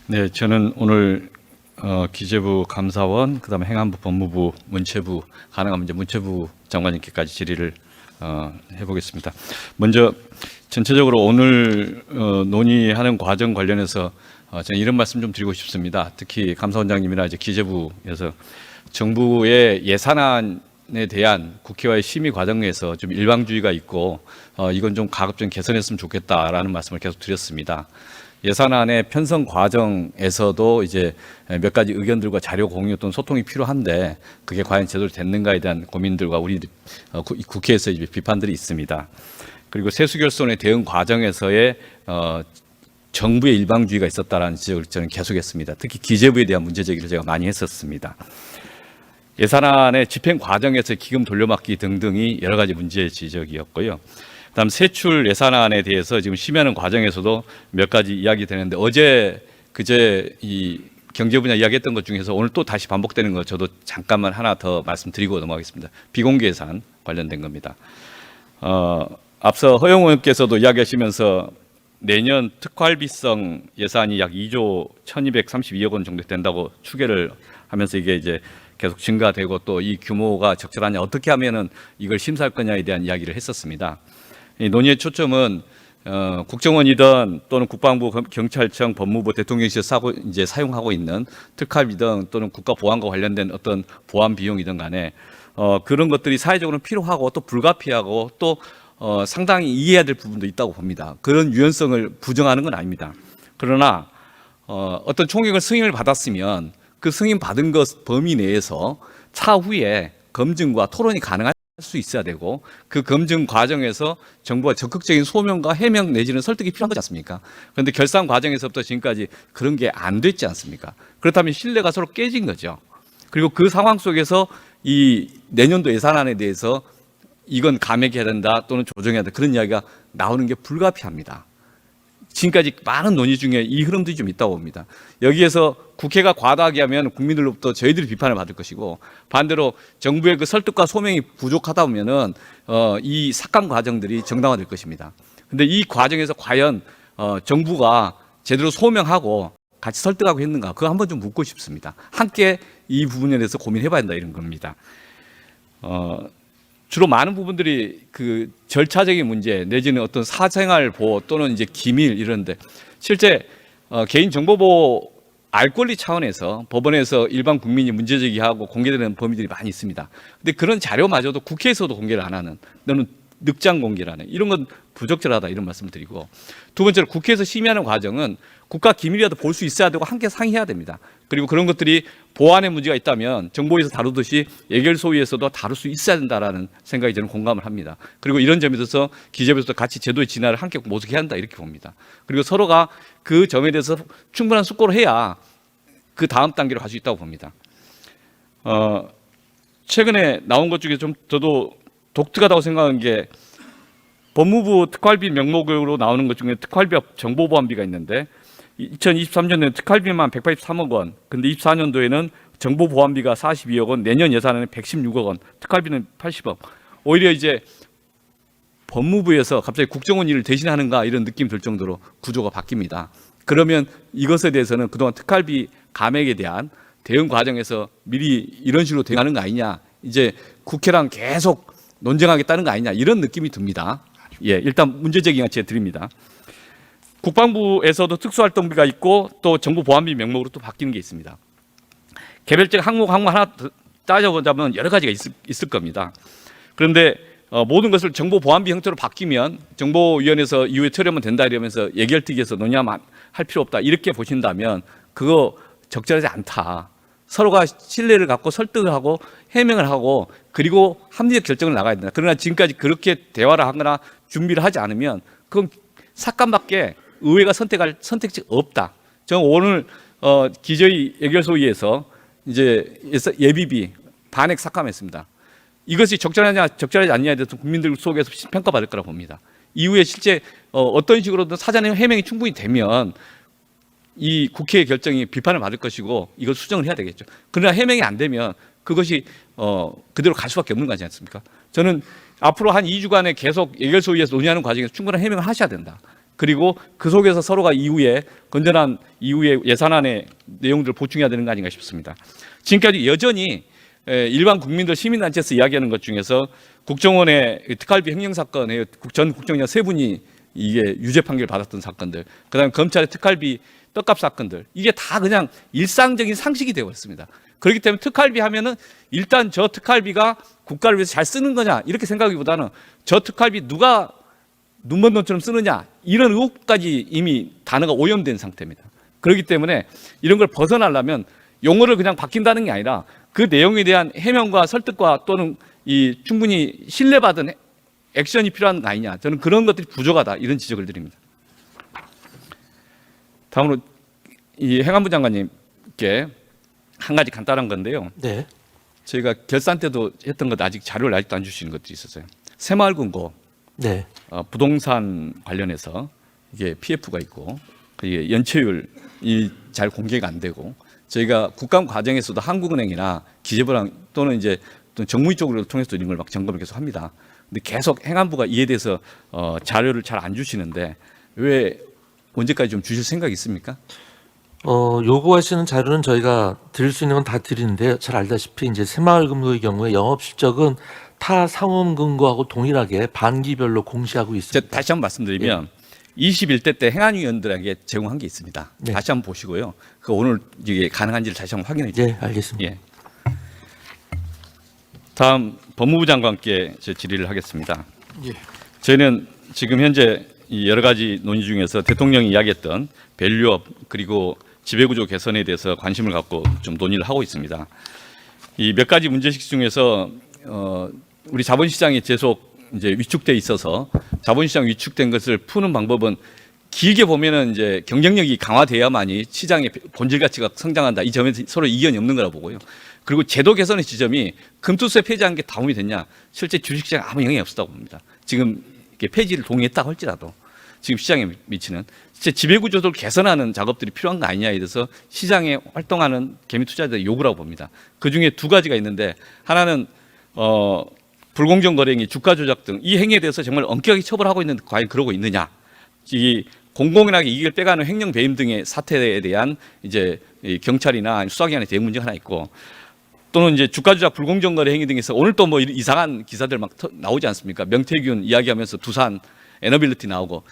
네, 저는 오늘 기재부 감사원, 그다음에 행안부, 법무부, 문체부, 가능하면 이제 문체부 장관님께까지 질의를 해보겠습니다. 먼저 전체적으로 오늘 논의하는 과정 관련해서 저는 이런 말씀 좀 드리고 싶습니다. 특히 감사원장님이나 이제 기재부에서 정부의 예산안에 대한 국회와의 심의 과정에서 좀 일방주의가 있고 이건 좀 가급적 개선했으면 좋겠다라는 말씀을 계속 드렸습니다. 예산안의 편성 과정에서도 이제 몇 가지 의견들과 자료 공유 또는 소통이 필요한데 그게 과연 제대로 됐는가에 대한 고민들과 우리 국회에서 이제 비판들이 있습니다. 그리고 세수 결손의 대응 과정에서의 정부의 일방주의가 있었다라는 지적을 저는 계속했습니다. 특히 기재부에 대한 문제 제기를 제가 많이 했었습니다. 예산안의 집행 과정에서 기금 돌려막기 등등이 여러 가지 문제 지적이었고요. 그다음 세출 예산안에 대해서 지금 심의하는 과정에서도 몇 가지 이야기 되는데 그제 이 경제 분야 이야기했던 것 중에서 오늘 또 다시 반복되는 거 저도 잠깐만 하나 더 말씀드리고 넘어가겠습니다. 비공개 예산 관련된 겁니다. 앞서 허영 의원께서도 이야기하시면서 내년 특활비성 예산이 약 2조 1,232억 원 정도 된다고 추계를 하면서 이게 이제 계속 증가되고 또 이 규모가 적절하냐, 어떻게 하면은 이걸 심사할 거냐에 대한 이야기를 했었습니다. 이 논의의 초점은 국정원이든 또는 국방부, 경찰청, 법무부, 대통령실에서 이제 사용하고 있는 특활비든 또는 국가보안과 관련된 어떤 보안 비용이든 간에 그런 것들이 사회적으로 필요하고 또 불가피하고 또 상당히 이해해야 될 부분도 있다고 봅니다. 그런 유연성을 부정하는 건 아닙니다. 그러나 어떤 총액을 승인을 받았으면 그 승인 받은 것 범위 내에서 차후에 검증과 토론이 가능할 수 있어야 되고 그 검증 과정에서 정부가 적극적인 소명과 해명 내지는 설득이 필요한 거지 않습니까? 그런데 결산 과정에서부터 지금까지 그런 게 안 됐지 않습니까? 그렇다면 신뢰가 서로 깨진 거죠. 그리고 그 상황 속에서 이 내년도 예산안에 대해서 이건 감액해야 된다 또는 조정해야 된다 그런 이야기가 나오는 게 불가피합니다. 지금까지 많은 논의 중에 이 흐름들이 좀 있다고 봅니다. 여기에서 국회가 과다하게 하면 국민들로부터 저희들이 비판을 받을 것이고 반대로 정부의 그 설득과 소명이 부족하다 보면은 이 삭감 과정들이 정당화될 것입니다. 그런데 이 과정에서 과연 정부가 제대로 소명하고 같이 설득하고 했는가 그거 한번 좀 묻고 싶습니다. 함께 이 부분에 대해서 고민해봐야 한다 이런 겁니다. 주로 많은 부분들이 그 절차적인 문제 내지는 어떤 사생활 보호 또는 이제 기밀 이런데 실제 개인정보보호 알 권리 차원에서 법원에서 일반 국민이 문제 제기하고 공개되는 범위들이 많이 있습니다. 근데 그런 자료마저도 국회에서도 공개를 안 하는 또는 늑장 공개를 하는 이런 건 부적절하다 이런 말씀을 드리고 두 번째로 국회에서 심의하는 과정은 국가 기밀이라도 볼 수 있어야 되고 함께 상의해야 됩니다. 그리고 그런 것들이 보안에 문제가 있다면 정보에서 다루듯이 예결소위에서도 다룰 수 있어야 된다라는 생각이 저는 공감을 합니다. 그리고 이런 점에 있어서 기재부에서도 같이 제도의 진화를 함께 모색해야 한다 이렇게 봅니다. 그리고 서로가 그 점에 대해서 충분한 숙고를 해야 그 다음 단계로 갈 수 있다고 봅니다. 최근에 나온 것 중에 좀 저도 독특하다고 생각한 게 법무부 특활비 명목으로 나오는 것 중에 특활비 정보보안비가 있는데 2023년에는 특활비만 183억 원, 근데 24년도에는 정보보안비가 42억 원, 내년 예산에는 116억 원, 특활비는 80억. 오히려 이제 법무부에서 갑자기 국정원 일을 대신하는가 이런 느낌 들 정도로 구조가 바뀝니다. 그러면 이것에 대해서는 그동안 특활비 감액에 대한 대응 과정에서 미리 이런 식으로 대응하는 거 아니냐, 이제 국회랑 계속 논쟁하겠다는 거 아니냐 이런 느낌이 듭니다. 예, 일단 문제 제기가 제가 드립니다. 국방부에서도 특수활동비가 있고 또 정보보안비 명목으로 또 바뀌는 게 있습니다. 개별적 항목 하나 따져보자면 여러 가지가 있을 겁니다. 그런데 모든 것을 정보보안비 형태로 바뀌면 정보위원회에서 이후에 처리하면 된다 이러면서 예결특위에서 논의하면 할 필요 없다 이렇게 보신다면 그거 적절하지 않다. 서로가 신뢰를 갖고 설득을 하고 해명을 하고 그리고 합리적 결정을 나가야 된다. 그러나 지금까지 그렇게 대화를 하거나 준비를 하지 않으면 그건 삭감밖에 의회가 선택할 선택지가 없다. 저는 오늘 기저위 예결소위에서 이제 예비비 반액 삭감했습니다. 이것이 적절하지 않냐에 대해서 국민들 속에서 평가받을 거라고 봅니다. 이후에 실제 어떤 식으로든 사전에 해명이 충분히 되면 이 국회의 결정이 비판을 받을 것이고 이걸 수정을 해야 되겠죠. 그러나 해명이 안 되면 그것이 그대로 갈 수밖에 없는 거 아니지 않습니까? 저는 앞으로 한 2주간에 계속 예결소위에서 논의하는 과정에서 충분한 해명을 하셔야 된다. 그리고 그 속에서 서로가 이후에 건전한 이후에 예산안의 내용들을 보충해야 되는 거 아닌가 싶습니다. 지금까지 여전히 일반 국민들 시민단체에서 이야기하는 것 중에서 국정원의 특활비 횡령 사건에 전 국정원장 3분이 이게 유죄 판결 받았던 사건들, 그다음에 검찰의 특활비 떡값 사건들, 이게 다 그냥 일상적인 상식이 되어 있습니다. 그렇기 때문에 특활비 하면은 일단 저 특활비가 국가를 위해서 잘 쓰는 거냐 이렇게 생각하기보다는 저 특활비 누가 눈먼 돈처럼 쓰느냐 이런 의혹까지 이미 단어가 오염된 상태입니다. 그렇기 때문에 이런 걸 벗어나려면 용어를 그냥 바뀐다는 게 아니라 그 내용에 대한 해명과 설득과 또는 이 충분히 신뢰받은 액션이 필요한 거 아니냐, 저는 그런 것들이 부족하다 이런 지적을 드립니다. 다음으로 이 행안부 장관님께 한 가지 간단한 건데요. 네. 저희가 결산 때도 했던 것 아직 자료를 아직도 안 주시는 것들이 있었어요. 새마을금고 네. 부동산 관련해서 이게 PF가 있고 이게 연체율이 잘 공개가 안 되고 저희가 국감 과정에서도 한국은행이나 기재부랑 또는 이제 또 정무위 쪽으로 통해서 이런 걸 막 점검을 계속 합니다. 근데 계속 행안부가 이에 대해서 자료를 잘 안 주시는데 왜 언제까지 좀 주실 생각이 있습니까? 요구하시는 자료는 저희가 드릴 수 있는 건 다 드리는데 잘 알다시피 이제 새마을금고의 경우에 영업 실적은 타 상업금고하고 동일하게 반기별로 공시하고 있습니다. 다시 한번 말씀드리면 21대 때 행안위원들에게 제공한 게 있습니다. 네. 다시 한번 보시고요. 그 오늘 이게 가능한지를 다시 한번 확인해 주세요. 네, 알겠습니다. 예. 다음 법무부 장관께 제 질의를 하겠습니다. 예. 저희는 지금 현재 이 여러 가지 논의 중에서 대통령이 이야기했던 밸류업 그리고 지배구조 개선에 대해서 관심을 갖고 좀 논의를 하고 있습니다. 이 몇 가지 문제식 중에서 우리 자본시장이 계속 이제 위축돼 있어서 자본시장 위축된 것을 푸는 방법은 길게 보면은 이제 경쟁력이 강화돼야만이 시장의 본질 가치가 성장한다. 이 점에서 서로 이견이 없는 거라 보고요. 그리고 제도 개선의 지점이 금투세 폐지한 게 도움이 됐냐? 실제 주식시장에 아무 영향이 없었다고 봅니다. 지금 이렇게 폐지를 동의했다고 할지라도 지금 시장에 미치는 진짜 지배구조를 개선하는 작업들이 필요한 거 아니냐에 대해서 시장에 활동하는 개미투자자들의 요구라고 봅니다. 그중에 두 가지가 있는데 하나는 불공정 거래 행위, 주가 조작 등 이 행위에 대해서 정말 엄격하게 처벌하고 있는데 과연 그러고 있느냐? 이 공공연하게 이익을 빼가는 횡령 배임 등의 사태에 대한 이제 경찰이나 수사기관의 대응 문제가 하나 있고 또는 이제 주가 조작 불공정 거래 행위 등에서 오늘 또 뭐 이상한 기사들 막 나오지 않습니까? 명태균 이야기하면서 두산 에너빌리티 나오고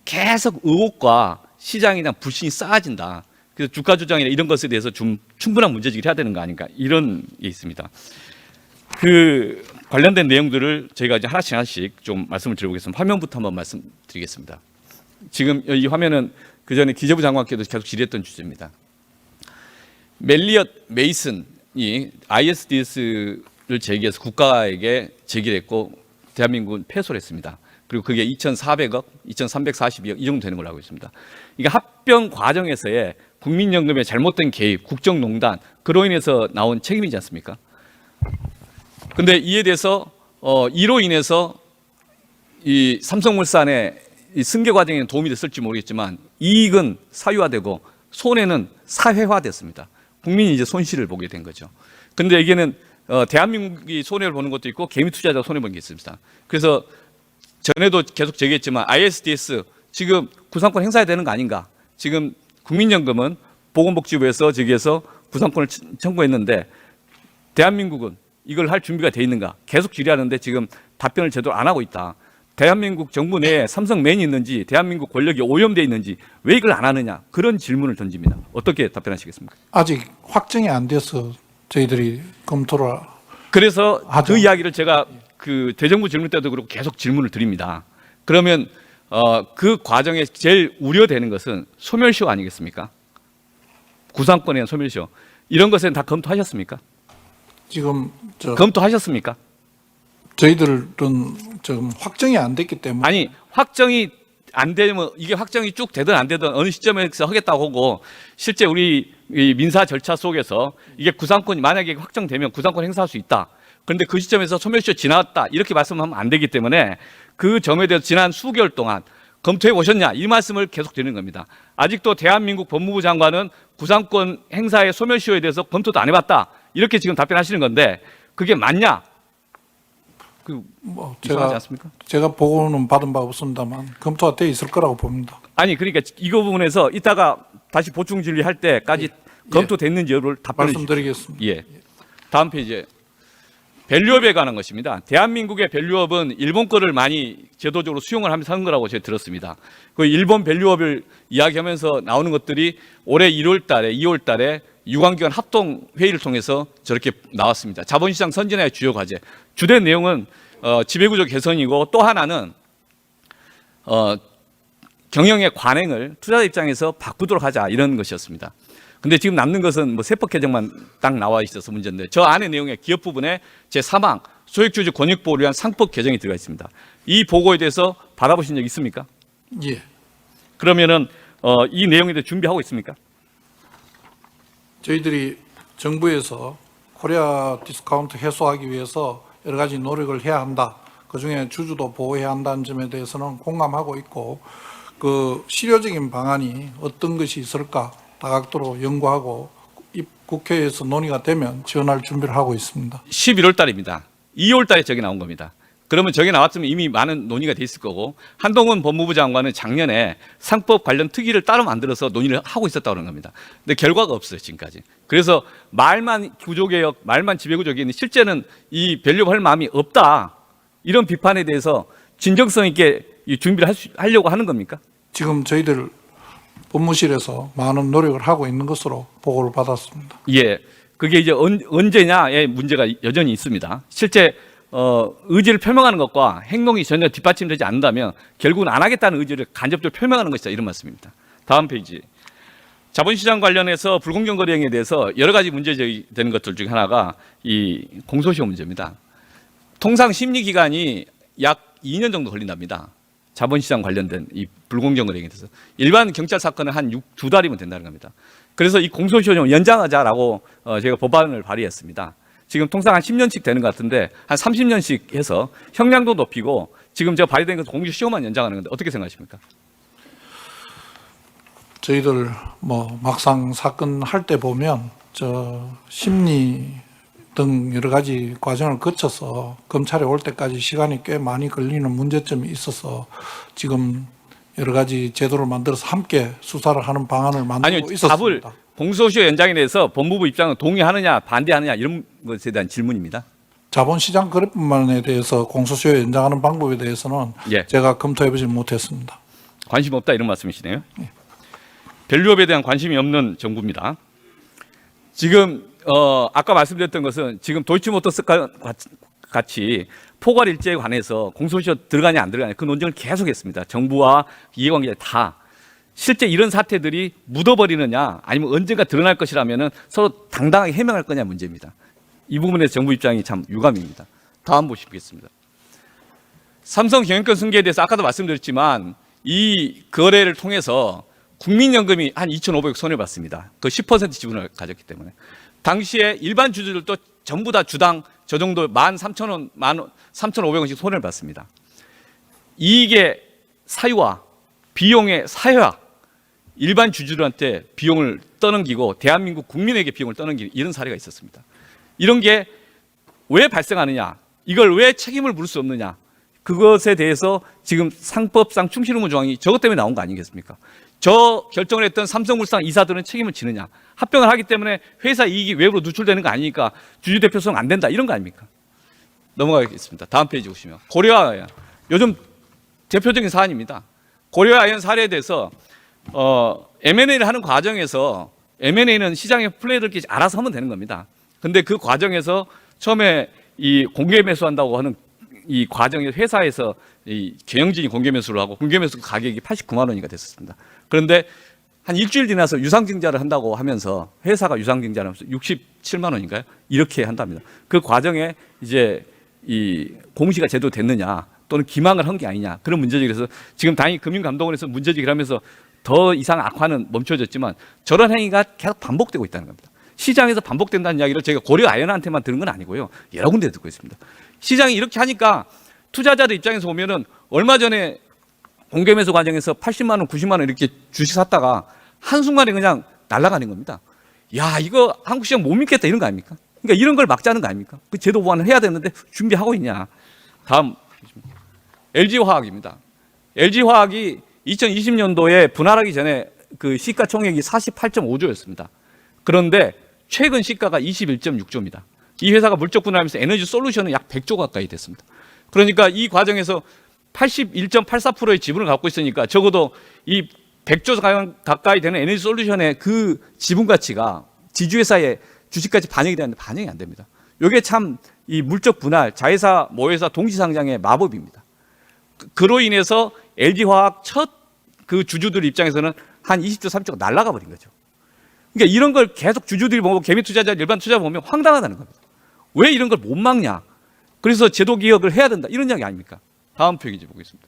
계속 의혹과 시장이나 불신이 쌓아진다. 그래서 주가 조작이나 이런 것에 대해서 좀 충분한 문제제기를 해야 되는 거 아닌가 이런 게 있습니다. 그 관련된 내용들을 저희가 이제 하나씩 좀 말씀을 드려보겠습니다. 화면부터 한번 말씀드리겠습니다. 지금 이 화면은 그 전에 기재부 장관께도 계속 질의했던 주제입니다. 멜리엇 메이슨이 ISDS를 제기해서 국가에게 제기를 했고 대한민국은 패소를 했습니다. 그리고 그게 2,400억, 2,342억 이 정도 되는 걸로 알고 있습니다. 이게 합병 과정에서의 국민연금의 잘못된 개입, 국정농단 그로 인해서 나온 책임이지 않습니까? 근데 이에 대해서 이로 인해서 이 삼성물산의 이 승계 과정에 도움이 됐을지 모르겠지만 이익은 사유화되고 손해는 사회화됐습니다. 국민이 이제 손실을 보게 된 거죠. 근데 이게는 대한민국이 손해를 보는 것도 있고 개미 투자자가 손해 보는 게 있습니다. 그래서 전에도 계속 제기했지만 ISDS 지금 구상권 행사해야 되는 거 아닌가? 지금 국민연금은 보건복지부에서 저기에서 구상권을 청구했는데 대한민국은 이걸 할 준비가 돼 있는가? 계속 질의하는데 지금 답변을 제대로 안 하고 있다. 대한민국 정부 내에 삼성맨이 있는지 대한민국 권력이 오염돼 있는지 왜 이걸 안 하느냐? 그런 질문을 던집니다. 어떻게 답변하시겠습니까? 아직 확정이 안 돼서 저희들이 검토를 그래서 하죠. 그 이야기를 제가 그 대정부 질문 때도 그렇고 계속 질문을 드립니다. 그러면 그 과정에 제일 우려되는 것은 소멸시효 아니겠습니까? 구상권에 대한 소멸시효. 이런 것은 다 검토하셨습니까? 지금 검토하셨습니까? 저희들은 지금 확정이 안 됐기 때문에 아니 확정이 안 되면 이게 확정이 쭉 되든 안 되든 어느 시점에서 하겠다고 하고 실제 우리 이 민사 절차 속에서 이게 구상권이 만약에 확정되면 구상권 행사할 수 있다. 그런데 그 시점에서 소멸시효 지났다 이렇게 말씀하면 안 되기 때문에 그 점에 대해서 지난 수개월 동안 검토해 보셨냐 이 말씀을 계속 드리는 겁니다. 아직도 대한민국 법무부 장관은 구상권 행사의 소멸시효에 대해서 검토도 안 해봤다 이렇게 지금 답변하시는 건데 그게 맞냐? 뭐 이상하지 않습니까? 제가 보고는 받은 바 없습니다만 검토가 돼 있을 거라고 봅니다. 아니 그러니까 이거 부분에서 이따가 다시 보충 질의할 때까지 검토됐는지 여부를 답변해 주십시오. 말씀드리겠습니다. 예. 다음 페이지에 밸류업에 관한 것입니다. 대한민국의 밸류업은 일본 거를 많이 제도적으로 수용을 하면서 하는 거라고 제가 들었습니다. 그 일본 밸류업을 이야기하면서 나오는 것들이 올해 1월 달에 2월 달에 유관기관 합동 회의를 통해서 저렇게 나왔습니다. 자본시장 선진화의 주요 과제. 주된 내용은 지배구조 개선이고 또 하나는 경영의 관행을 투자자 입장에서 바꾸도록 하자 이런 것이었습니다. 근데 지금 남는 것은 뭐 세법 개정만 딱 나와 있어서 문제인데 저 안에 내용의 기업 부분에 제3항 소액주주 권익 보호를 위한 상법 개정이 들어가 있습니다. 이 보고에 대해서 받아보신 적 있습니까? 예. 그러면은 이 내용에 대해 준비하고 있습니까? 저희들이 정부에서 코리아 디스카운트 해소하기 위해서 여러 가지 노력을 해야 한다. 그중에 주주도 보호해야 한다는 점에 대해서는 공감하고 있고 그 실효적인 방안이 어떤 것이 있을까 다각도로 연구하고 국회에서 논의가 되면 지원할 준비를 하고 있습니다. 11월 달입니다. 2월 달에 저게 나온 겁니다. 그러면 저게 나왔으면 이미 많은 논의가 돼 있을 거고 한동훈 법무부 장관은 작년에 상법 관련 특위를 따로 만들어서 논의를 하고 있었다고 그런 겁니다. 근데 결과가 없어요 지금까지. 그래서 말만 구조개혁, 말만 지배구조개혁이 실제는 이 밸류업 할 마음이 없다. 이런 비판에 대해서 진정성 있게 이 준비를 하려고 하는 겁니까? 지금 저희들 법무실에서 많은 노력을 하고 있는 것으로 보고를 받았습니다. 예, 그게 이제 언제냐의 문제가 여전히 있습니다. 실제 의지를 표명하는 것과 행동이 전혀 뒷받침되지 않는다면 결국은 안 하겠다는 의지를 간접적으로 표명하는 것이다 이런 말씀입니다. 다음 페이지. 자본시장 관련해서 불공정 거래 행위에 대해서 여러 가지 문제되는 것들 중에 하나가 이 공소시효 문제입니다. 통상 심리 기간이 약 2년 정도 걸린답니다. 자본시장 관련된 이 불공정 거래 행위에 대해서 일반 경찰 사건은 한 2달이면 된다는 겁니다. 그래서 이 공소시효 좀 연장하자라고 제가 법안을 발의했습니다. 지금 통상 한 10년씩 되는 것 같은데 한 30년씩 해서 형량도 높이고 지금 제가 발의된 건 공소시효만 연장하는 건데 어떻게 생각하십니까? 저희들 뭐 막상 사건 할 때 보면 저 심리 등 여러 가지 과정을 거쳐서 검찰에 올 때까지 시간이 꽤 많이 걸리는 문제점이 있어서 지금 여러 가지 제도를 만들어서 함께 수사를 하는 방안을 만들고 있었습니다. 공소시효 연장에 대해서 법무부 입장은 동의하느냐 반대하느냐 이런 것에 대한 질문입니다. 자본시장 거래법만에 대해서 공소시효 연장하는 방법에 대해서는 예. 제가 검토해보지 못했습니다. 관심 없다 이런 말씀이시네요. 밸류업에 대한 관심이 없는 정부입니다. 지금 아까 말씀드렸던 것은 지금 도이치모터스과 같이 포괄 일제에 관해서 공소시효 들어가냐 안 들어가냐 그 논쟁을 계속했습니다. 정부와 이해관계자 다. 실제 이런 사태들이 묻어버리느냐 아니면 언젠가 드러날 것이라면은 서로 당당하게 해명할 거냐 문제입니다. 이 부분에서 정부 입장이 참 유감입니다. 다음 보시겠습니다. 삼성 경영권 승계에 대해서 아까도 말씀드렸지만 이 거래를 통해서 국민연금이 한 2,500억 손해봤습니다. 그 10% 지분을 가졌기 때문에. 당시에 일반 주주들도 전부 다 주당 저 정도 13,000원, 3,500원씩 손해를 봤습니다. 이익의 사유와 비용의 사유와 일반 주주들한테 비용을 떠넘기고 대한민국 국민에게 비용을 떠넘기는 이런 사례가 있었습니다. 이런 게 왜 발생하느냐, 이걸 왜 책임을 물을 수 없느냐, 그것에 대해서 지금 상법상 충실 의무 조항이 저것 때문에 나온 거 아니겠습니까? 저 결정을 했던 삼성물산 이사들은 책임을 지느냐, 합병을 하기 때문에 회사 이익이 외부로 누출되는 거 아니니까 주주 대표성 안 된다 이런 거 아닙니까? 넘어가겠습니다. 다음 페이지 보시면 고려아연 요즘 대표적인 사안입니다. 고려아연 사례에 대해서 M&A를 하는 과정에서 M&A는 시장의 플레이를 알아서 하면 되는 겁니다. 근데 그 과정에서 처음에 이 공개 매수한다고 하는 이 과정에 회사에서 이 경영진이 공개 매수를 하고 공개 매수 가격이 89만 원이가 됐었습니다. 그런데 한 일주일 지나서 유상증자를 한다고 하면서 회사가 유상증자를 하면서 67만 원인가요? 이렇게 한답니다. 그 과정에 이제 이 공시가 제대로 됐느냐 또는 기망을 한 게 아니냐 그런 문제제기 그래서 지금 다행히 금융감독원에서 문제제기를 하면서 더 이상 악화는 멈춰졌지만 저런 행위가 계속 반복되고 있다는 겁니다. 시장에서 반복된다는 이야기를 제가 고려아연한테만 들은 건 아니고요. 여러 군데 듣고 있습니다. 시장이 이렇게 하니까 투자자들 입장에서 보면은 얼마 전에 공개매수 과정에서 80만 원, 90만 원 이렇게 주식 샀다가 한순간에 그냥 날아가는 겁니다. 야, 이거 한국 시장 못 믿겠다 이런 거 아닙니까? 그러니까 이런 걸 막자는 거 아닙니까? 그 제도 보완을 해야 되는데 준비하고 있냐. 다음 LG화학입니다. LG화학이 2020년도에 분할하기 전에 그 시가총액이 48.5조였습니다. 그런데 최근 시가가 21.6조입니다. 이 회사가 물적 분할하면서 에너지 솔루션은 약 100조 가까이 됐습니다. 그러니까 이 과정에서 81.84%의 지분을 갖고 있으니까 적어도 이 100조 가까이 되는 에너지 솔루션의 그 지분 가치가 지주회사의 주식까지 반영이 되는데 반영이 안 됩니다. 이게 참 이 물적 분할, 자회사, 모회사 동시상장의 마법입니다. 그로 인해서 LG화학 첫 그 주주들 입장에서는 한 20조, 30조가 날아가 버린 거죠. 그러니까 이런 걸 계속 주주들이 보고 개미 투자자, 일반 투자 보면 황당하다는 겁니다. 왜 이런 걸 못 막냐? 그래서 제도 개혁을 해야 된다. 이런 이야기 아닙니까? 다음 페이지 보겠습니다.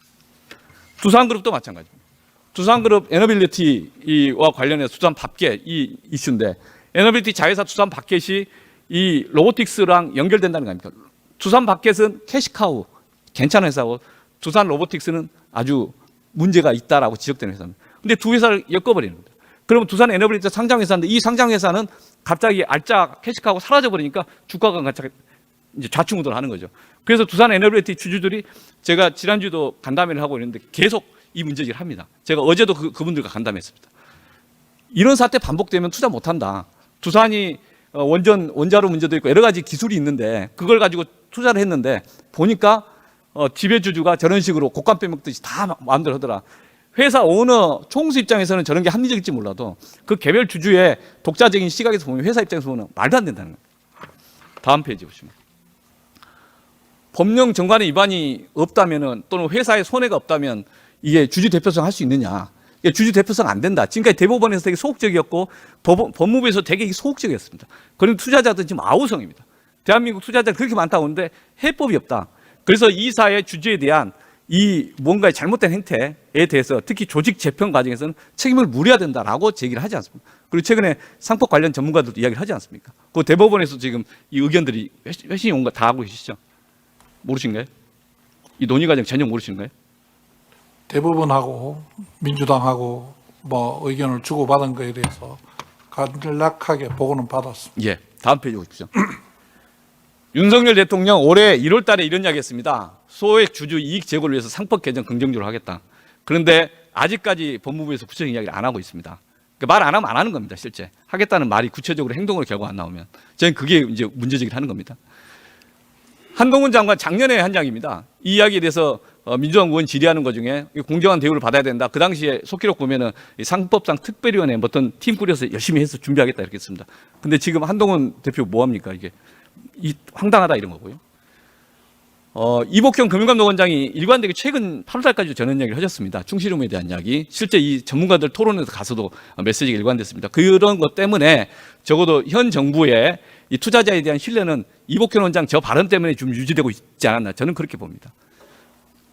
두산그룹도 마찬가지입니다. 두산그룹 에너빌리티와 관련해서 두산 밥켓 이 이슈인데 에너빌리티 자회사 두산 밥켓이 이 로보틱스랑 연결된다는 거 아닙니까? 두산 밥켓은 캐시카우 괜찮은 회사고 두산 로보틱스는 아주 문제가 있다라고 지적되는 회사입니다. 근데 두 회사를 엮어버리는 겁니다. 그러면 두산 에너빌리티 상장회사인데 이 상장회사는 갑자기 알짜 캐시카우가 사라져버리니까 주가가 이제 좌충우돌하는 거죠. 그래서 두산 에너빌리티 주주들이 제가 지난주도 간담회를 하고 있는데 계속 이 문제제기를 합니다. 제가 어제도 그분들과 간담회했습니다. 이런 사태 반복되면 투자 못한다. 두산이 원자로 문제도 있고 여러 가지 기술이 있는데 그걸 가지고 투자를 했는데 보니까 지배주주가 저런 식으로 곡간 빼먹듯이 다 마음대로 하더라. 회사 오너 총수 입장에서는 저런 게 합리적일지 몰라도 그 개별 주주의 독자적인 시각에서 보면 회사 입장에서 보면 말도 안 된다는 거예요. 다음 페이지 보시면 법령 정관의 위반이 없다면은 또는 회사에 손해가 없다면 이게 주주 대표성 할 수 있느냐? 이게 주주 대표성 안 된다. 지금까지 대법원에서 되게 소극적이었고 법무부에서 되게 소극적이었습니다. 그런 투자자들 지금 아우성입니다. 대한민국 투자자 그렇게 많다고 하는데 해법이 없다. 그래서 이사의 주주에 대한 이 뭔가의 잘못된 행태에 대해서 특히 조직 재편 과정에서는 책임을 물어야 된다라고 제기를 하지 않습니까? 그리고 최근에 상법 관련 전문가들도 이야기를 하지 않습니까? 그 대법원에서 지금 이 의견들이 회신이 온 거 다 알고 계시죠? 모르신가요? 이 논의 과정 전혀 모르시는가요? 대법원하고 민주당하고 뭐 의견을 주고받은 거에 대해서 간략하게 보고는 받았습니다. 예, 다음 페이지 보십시오. 윤석열 대통령 올해 1월 달에 이런 이야기 했습니다. 소액 주주 이익 제고를 위해서 상법 개정 긍정적으로 하겠다. 그런데 아직까지 법무부에서 구체적인 이야기를 안 하고 있습니다. 그러니까 말 안 하면 안 하는 겁니다. 실제 하겠다는 말이 구체적으로 행동으로 결과 안 나오면 저는 그게 이제 문제제기를 하는 겁니다. 한동훈 장관 작년에 한 이야기입니다. 이 이야기에 대해서 민주당 의원 질의하는 것 중에 공정한 대우를 받아야 된다. 그 당시에 속기록 보면은 상법상 특별위원회 어떤 팀 꾸려서 열심히 해서 준비하겠다 이렇게 했습니다. 근데 지금 한동훈 대표 뭐 합니까? 이게 황당하다 이런 거고요. 이복형 금융감독원장이 일관되게 최근 8월달까지 저는 이야기를 하셨습니다. 충실움에 대한 이야기. 실제 이 전문가들 토론에서 가서도 메시지가 일관됐습니다. 그런 것 때문에 적어도 현 정부의 이 투자자에 대한 신뢰는 이복현 원장 저 발언 때문에 좀 유지되고 있지 않았나 저는 그렇게 봅니다.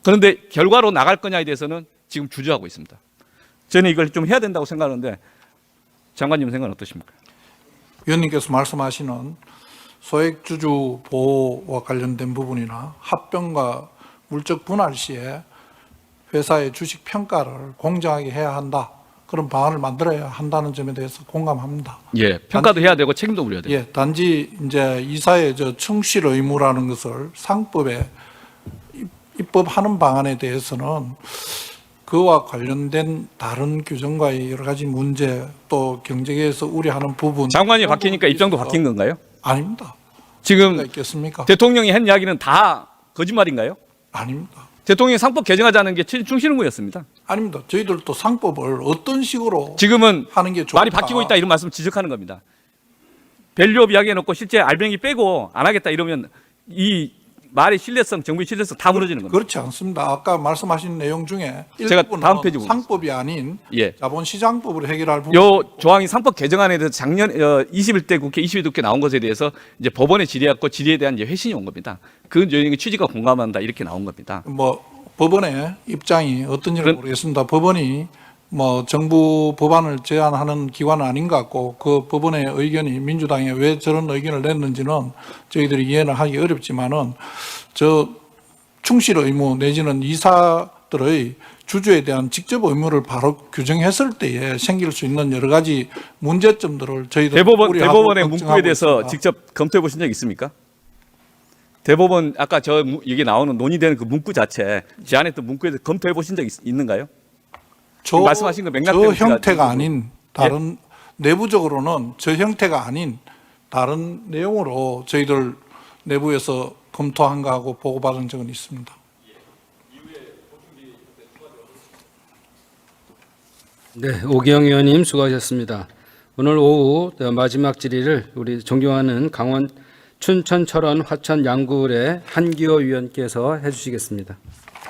그런데 결과로 나갈 거냐에 대해서는 지금 주저하고 있습니다. 저는 이걸 좀 해야 된다고 생각하는데 장관님 생각은 어떠십니까? 위원님께서 말씀하시는 소액주주 보호와 관련된 부분이나 합병과 물적 분할 시에 회사의 주식 평가를 공정하게 해야 한다. 그런 방안을 만들어야 한다는 점에 대해서 공감합니다. 예, 평가도 해야 되고 책임도 물어야 돼요. 예, 단지 이제 이사의 충실 의무라는 것을 상법에 입법하는 방안에 대해서는 그와 관련된 다른 규정과의 여러 가지 문제 또 경제계에서 우려하는 부분 장관이 바뀌니까 입장도 바뀐 건가요? 아닙니다. 지금 있겠습니까? 대통령이 한 이야기는 다 거짓말인가요? 아닙니다. 대통령이 상법 개정하자는 게 충실의무였습니다. 아닙니다. 저희들도 상법을 어떤 식으로 지금은 하는 게 좋을까? 말이 바뀌고 있다 이런 말씀 지적하는 겁니다. 밸류업 이야기해놓고 실제 알맹이 빼고 안 하겠다 이러면 이 말의 신뢰성, 정부의 신뢰성 다 무너지는 겁니다. 그렇지 않습니다. 아까 말씀하신 내용 중에 제가 일부분은 다음 페이지 보겠습니다. 상법이 아닌 예. 자본시장법으로 해결할 부분. 요 조항이 상법 개정안에 대해서 작년 21대 국회, 22대 국회 나온 것에 대해서 이제 법원에 질의했고 질의에 대한 이제 회신이 온 겁니다. 그 내용의 취지가 공감한다 이렇게 나온 겁니다. 뭐 법원의 입장이 어떤지는 모르겠습니다. 법원이 뭐 정부 법안을 제안하는 기관은 아닌 것 같고 그 법원의 의견이 민주당이 왜 저런 의견을 냈는지는 저희들이 이해는 하기 어렵지만은 저 충실 의무 내지는 이사들의 주주에 대한 직접 의무를 바로 규정했을 때에 생길 수 있는 여러 가지 문제점들을 저희들 대법원의 문구에 대해서 직접 검토해 보신 적 있습니까? 대법원 아까 여기 나오는 논의되는 그 문구 자체 제안했던 문구에서 검토해 보신 적 있는가요? 말씀하신 거 맥락대로 저 형태가 제가- 아닌 다른 내부적으로는 저 형태가 아닌 다른 내용으로 저희들 내부에서 검토한 거하고 보고받은 적은 있습니다. 네, 오기영 의원님 수고하셨습니다. 오늘 오후 마지막 질의를 우리 존경하는 강원 춘천 철원 화천 양구의 한기호 위원께서 해주시겠습니다.